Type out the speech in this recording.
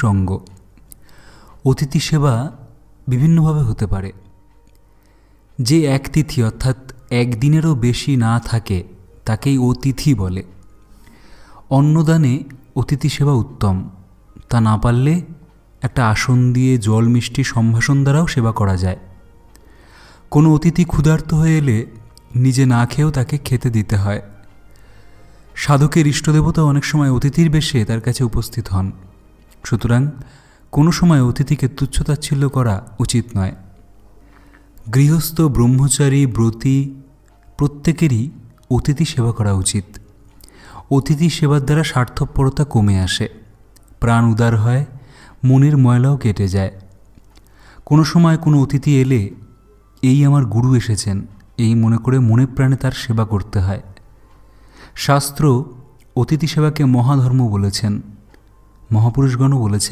সঙ্গ। অতিথি সেবা বিভিন্নভাবে হতে পারে। যে এক তিথি অর্থাৎ একদিনেরও বেশি না থাকে তাকেই অতিথি বলে। অন্নদানে অতিথি সেবা উত্তম। তা না পারলে একটা আসন দিয়ে জল মিষ্টি সম্ভাষণ দ্বারাও সেবা করা যায়। কোনো অতিথি ক্ষুধার্ত হয়ে এলে নিজে না খেয়েও তাকে খেতে দিতে হয়। সাধকের ইষ্টদেবতা অনেক সময় অতিথির বেশে তার কাছে উপস্থিত হন। সুতরাং কোনো সময় অতিথিকে তুচ্ছতাচ্ছিল্য করা উচিত নয়। গৃহস্থ, ব্রহ্মচারী, ব্রতী প্রত্যেকেরই অতিথি সেবা করা উচিত। অতিথি সেবার দ্বারা স্বার্থপরতা কমে আসে, প্রাণ উদার হয়, মনের ময়লাও কেটে যায়। কোনো সময় কোনো অতিথি এলে এই আমার গুরু এসেছেন এই মনে করে মনে প্রাণে তার সেবা করতে হয়। শাস্ত্র অতিথি সেবাকে মহাধর্ম বলেছেন, মহাপুরুষগণও বলেছেন।